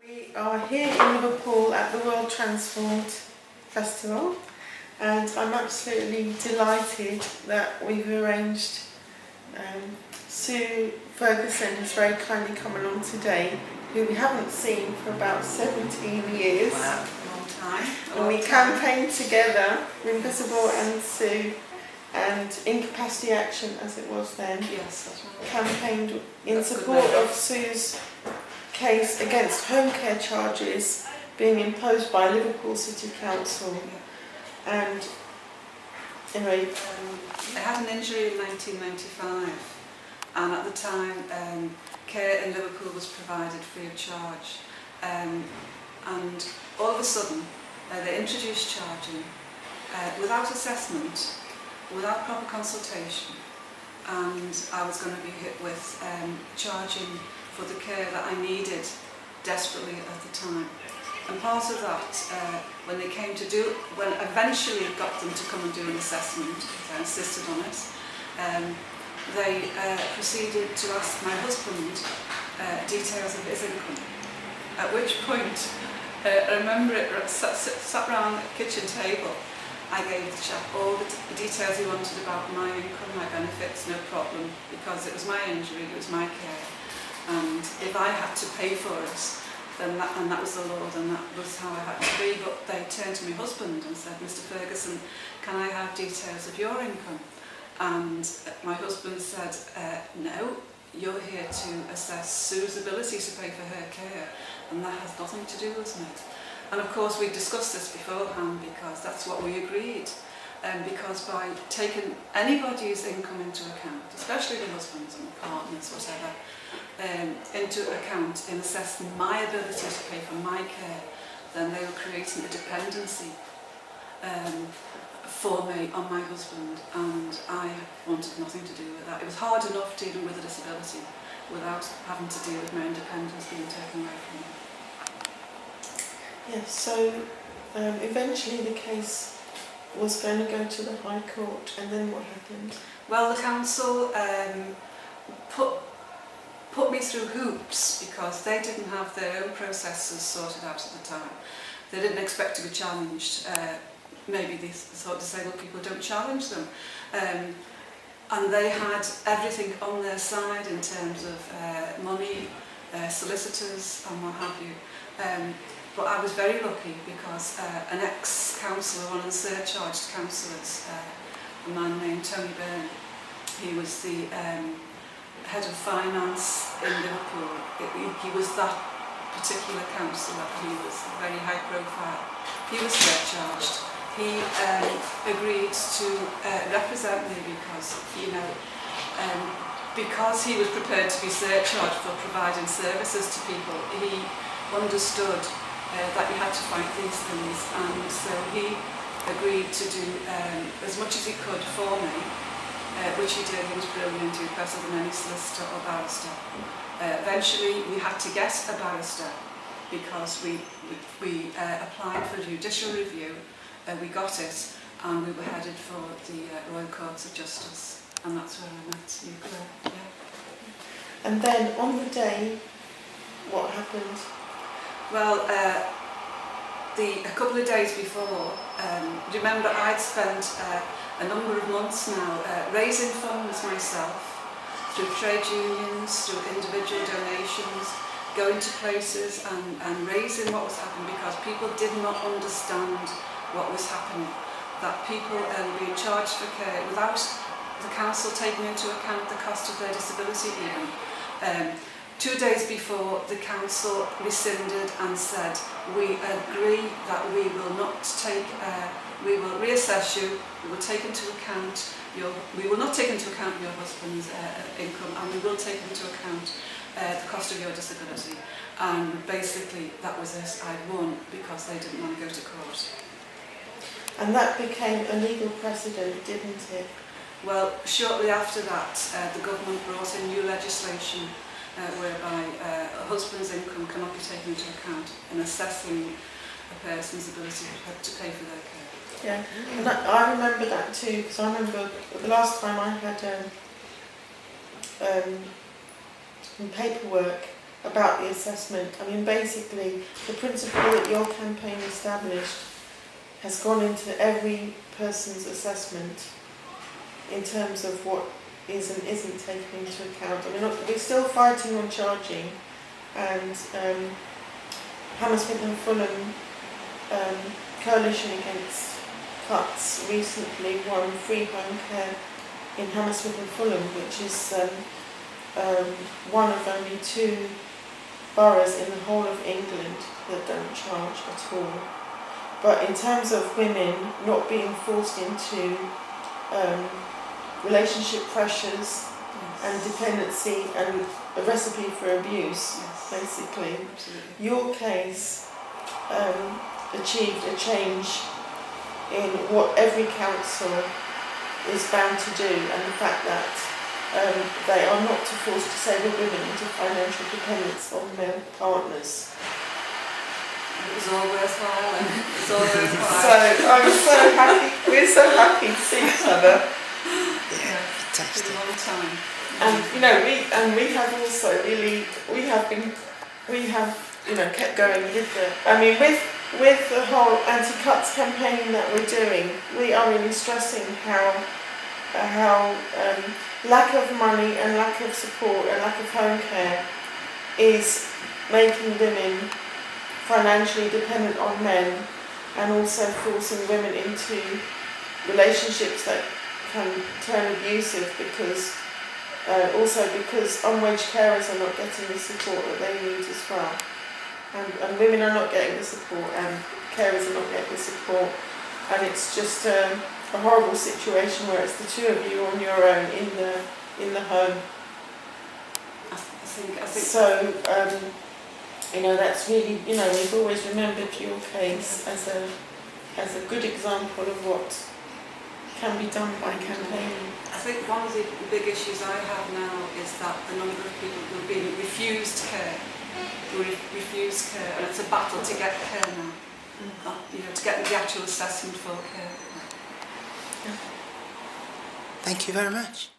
We are here in Liverpool at the World Transformed Festival, and I'm absolutely delighted that we've arranged Sue Ferguson has very kindly come along today, who we haven't seen for about 17 years. Wow, long time. And we campaigned together, Invisible and Sue, and Incapacity Action, as it was then, Yes, that's right. campaigned in support of Sue's case against home care charges being imposed by Liverpool City Council. And anyway, I had an injury in 1995, and at the time care in Liverpool was provided free of charge, and all of a sudden they introduced charging without assessment, without proper consultation, and I was going to be hit with charging for the care that I needed desperately at the time. And part of that, when they came to do, when I eventually got them to come and do an assessment, because I insisted on it, they proceeded to ask my husband details of his income. At which point, I remember it sat around the kitchen table. I gave the chap all the details he wanted about my income, my benefits, no problem, because it was my injury, it was my care. And if I had to pay for it, then that was the law, then that was how I had to be. But they turned to my husband and said, "Mr. Ferguson, can I have details of your income?" And my husband said, "No, you're here to assess Sue's ability to pay for her care, and that has nothing to do with me." And of course we discussed this beforehand, because that's what we agreed. Because by taking anybody's income into account, especially the husbands and partners, whatever, into account in assessing my ability to pay for my care, then they were creating a dependency for me on my husband, and I wanted nothing to do with that. It was hard enough dealing with a disability without having to deal with my independence being taken away from me. yes, so eventually the case was going to go to the High Court, and then what happened? Well, the council put me through hoops, because they didn't have their own processes sorted out at the time. They didn't expect to be challenged. Maybe they thought disabled people don't challenge them. And they had everything on their side in terms of money, solicitors and what have you. But I was very lucky, because an ex-councillor, one of the surcharged councillors, a man named Tony Byrne, he was the head of finance in Liverpool. He was that particular councillor. He was very high profile. He was surcharged. He agreed to represent me, because, because he was prepared to be surcharged for providing services to people. He understood that you had to fight these things, and so he agreed to do as much as he could for me, which he did. He was brilliant. He was better than any solicitor or barrister. Eventually we had to get a barrister, because we applied for judicial review, we got it, and we were headed for the Royal Courts of Justice, and that's where I met you, Claire. Yeah. And then on the day, what happened? Well, a couple of days before, remember I'd spent a number of months now raising funds myself through trade unions, through individual donations, going to places and raising what was happening, because people did not understand what was happening, that people were being charged for care without the council taking into account the cost of their disability even. 2 days before, the council rescinded and said, "We agree that we will not take, we will reassess you, we will take into account we will not take into account your husband's income, and we will take into account the cost of your disability." And basically that was it. I'd won, because they didn't want to go to court. And that became a legal precedent, didn't it? Well, shortly after that, the government brought in new legislation whereby a husband's income cannot be taken into account in assessing a person's ability to pay for their care. Yeah, and I remember that too, because I remember the last time I had paperwork about the assessment. I mean, basically, the principle that your campaign established has gone into every person's assessment in terms of what is and isn't taken into account. I mean, we're still fighting on charging, and Hammersmith and Fulham Coalition Against Cuts recently won free home care in Hammersmith and Fulham, which is one of only 2 boroughs in the whole of England that don't charge at all. But in terms of women not being forced into relationship pressures and dependency and a recipe for abuse, basically, your case achieved a change in what every council is bound to do, and the fact that they are not forced to disabled women into financial dependence on their partners. It was all worthwhile. It was all worthwhile. So I'm so happy. We're so happy to see each other. Yeah, fantastic. It's been a long time. And we have also really kept going with the. I mean, with the whole anti-cuts campaign that we're doing, we are really stressing how lack of money and lack of support and lack of home care is making women financially dependent on men, and also forcing women into relationships that can turn abusive because unwage carers are not getting the support that they need as well. And women are not getting the support, and carers are not getting the support, and it's just a horrible situation where it's the 2 of you on your own in the home. I think so. That's really, we've always remembered your case as a good example of what can be done by campaigning. I think one of the big issues I have now is that the number of people who are being refused care, and it's a battle to get care now, to get the actual assessment for care. Thank you very much.